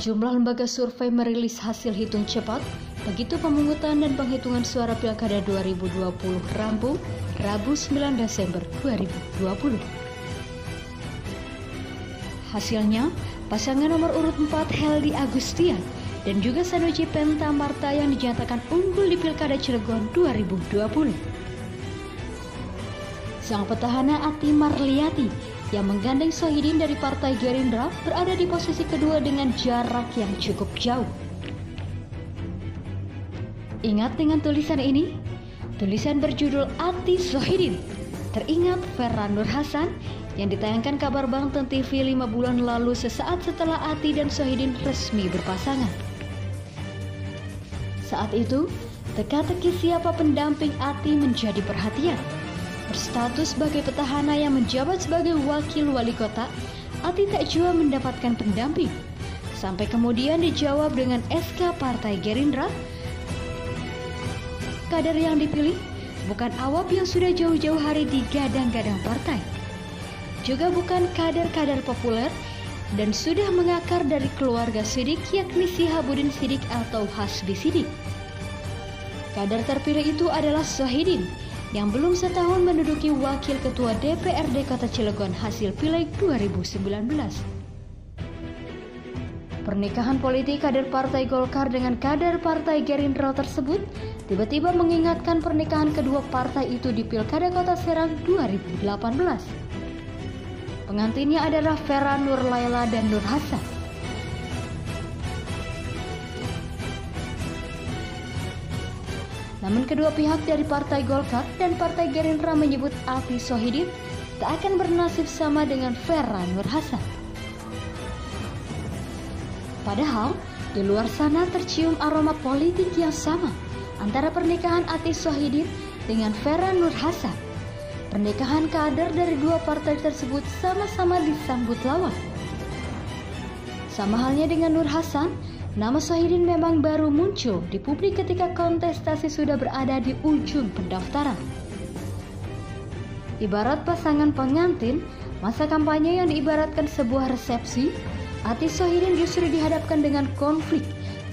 Sejumlah lembaga survei merilis hasil hitung cepat begitu pemungutan dan penghitungan suara Pilkada 2020 rampung Rabu 9 Desember 2020. Hasilnya, pasangan nomor urut 4 Heldy Agustian dan juga Sanusi Penta Marta yang dinyatakan unggul di Pilkada Cilegon 2020. Sang petahana Ati Marliati yang menggandeng Sohidin dari Partai Gerindra berada di posisi kedua dengan jarak yang cukup jauh. Ingat dengan tulisan ini? Tulisan berjudul Ati Sohidin. Teringat Ferran Nur Hasan yang ditayangkan Kabar Banten TV 5 bulan lalu sesaat setelah Ati dan Sohidin resmi berpasangan. Saat itu, teka-teki siapa pendamping Ati menjadi perhatian. Berstatus sebagai petahana yang menjabat sebagai wakil wali kota, Ati tak jua mendapatkan pendamping. Sampai kemudian dijawab dengan SK Partai Gerindra. Kader yang dipilih bukan awam yang sudah jauh-jauh hari digadang-gadang partai. Juga bukan kader-kader populer dan sudah mengakar dari keluarga Sidik, yakni Sihabudin Sidik atau Hasbi Sidik. Kader terpilih itu adalah Sohidin yang belum setahun menduduki wakil ketua DPRD Kota Cilegon hasil Pileg 2019. Pernikahan politik kader Partai Golkar dengan kader Partai Gerindra tersebut tiba-tiba mengingatkan pernikahan kedua partai itu di Pilkada Kota Serang 2018. Pengantinnya adalah Ferran Nur Laila dan Nur Hasan. Namun kedua pihak dari Partai Golkar dan Partai Gerindra menyebut Ati Sohidin tak akan bernasib sama dengan Ferran Nur Hasan. Padahal di luar sana tercium aroma politik yang sama antara pernikahan Ati Sohidin dengan Ferran Nur Hasan. Pernikahan kader dari dua partai tersebut sama-sama disambut lawan. Sama halnya dengan Nur Hasan, nama Sohidin memang baru muncul di publik ketika kontestasi sudah berada di ujung pendaftaran. Ibarat pasangan pengantin, masa kampanye yang diibaratkan sebuah resepsi, Ati Sohidin justru dihadapkan dengan konflik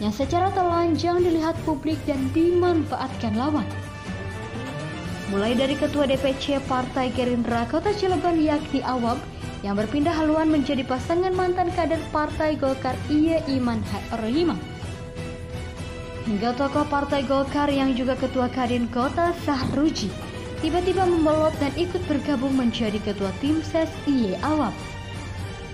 yang secara telanjang dilihat publik dan dimanfaatkan lawan. Mulai dari Ketua DPC Partai Gerindra Kota Cilegon yakni Awab yang berpindah haluan menjadi pasangan mantan kader Partai Golkar Iye Iman Rohimah, hingga tokoh Partai Golkar yang juga Ketua Kadin Kota Sahruji tiba-tiba membelot dan ikut bergabung menjadi Ketua Tim Ses Iye Awab.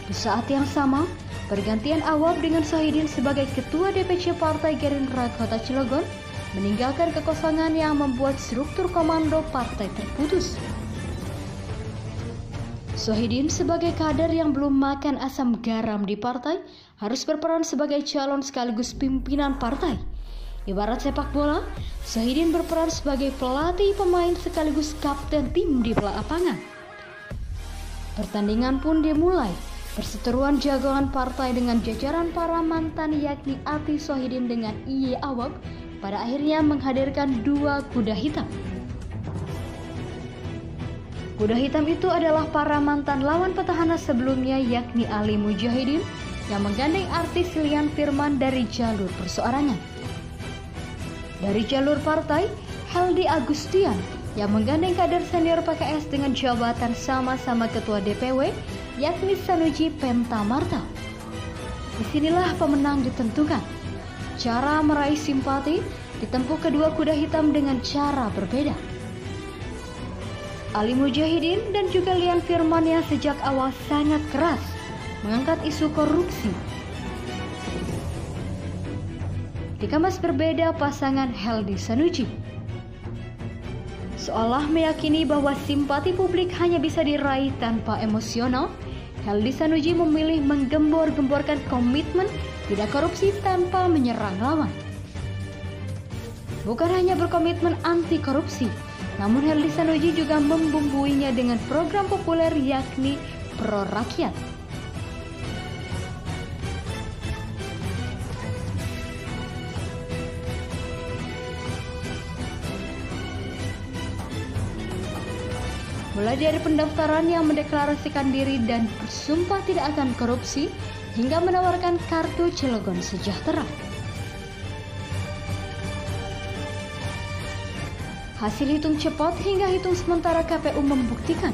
Di saat yang sama, pergantian Awab dengan Sohidin sebagai Ketua DPC Partai Gerindra Kota Cilegon meninggalkan kekosongan yang membuat struktur komando partai terputus. Sohidin sebagai kader yang belum makan asam garam di partai harus berperan sebagai calon sekaligus pimpinan partai. Ibarat sepak bola, Sohidin berperan sebagai pelatih pemain sekaligus kapten tim di lapangan. Pertandingan pun dimulai. Perseteruan jagoan partai dengan jajaran para mantan yakni Ati Sohidin dengan Iye Awab pada akhirnya menghadirkan dua kuda hitam. Kuda hitam itu adalah para mantan lawan petahana sebelumnya yakni Ali Mujahidin yang menggandeng artis Lian Firman dari jalur perseorangan. Dari jalur partai, Heldy Agustian yang menggandeng kader senior PKS dengan jabatan sama-sama ketua DPW yakni Sanusi Penta Marta. Disinilah pemenang ditentukan. Cara meraih simpati ditempuh kedua kuda hitam dengan cara berbeda. Ali Mujahidin dan juga Lian Firman yang sejak awal sangat keras mengangkat isu korupsi. Dikemas berbeda pasangan Heldy Sanusi. Seolah meyakini bahwa simpati publik hanya bisa diraih tanpa emosional, Heldy Sanusi memilih menggembor-gemborkan komitmen tidak korupsi tanpa menyerang lawan. Bukan hanya berkomitmen anti korupsi, namun Heldy Sanusi juga membumbuinya dengan program populer yakni Pro Rakyat. Mulai dari pendaftaran yang mendeklarasikan diri dan bersumpah tidak akan korupsi, hingga menawarkan kartu Cilegon Sejahtera. Hasil hitung cepat hingga hitung sementara KPU membuktikan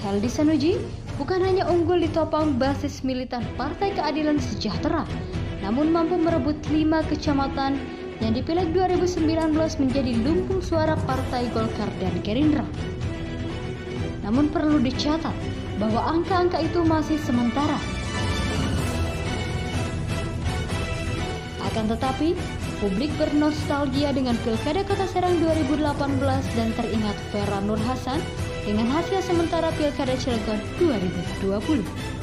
Heldy Sanusi bukan hanya unggul di topang basis militan Partai Keadilan Sejahtera, namun mampu merebut 5 kecamatan yang di Pileg 2019 menjadi lumbung suara Partai Golkar dan Gerindra. Namun perlu dicatat bahwa angka-angka itu masih sementara. Akan tetapi, publik bernostalgia dengan Pilkada Kota Serang 2018 dan teringat Vera Nur Hasan dengan hasil sementara Pilkada Cilegon 2020.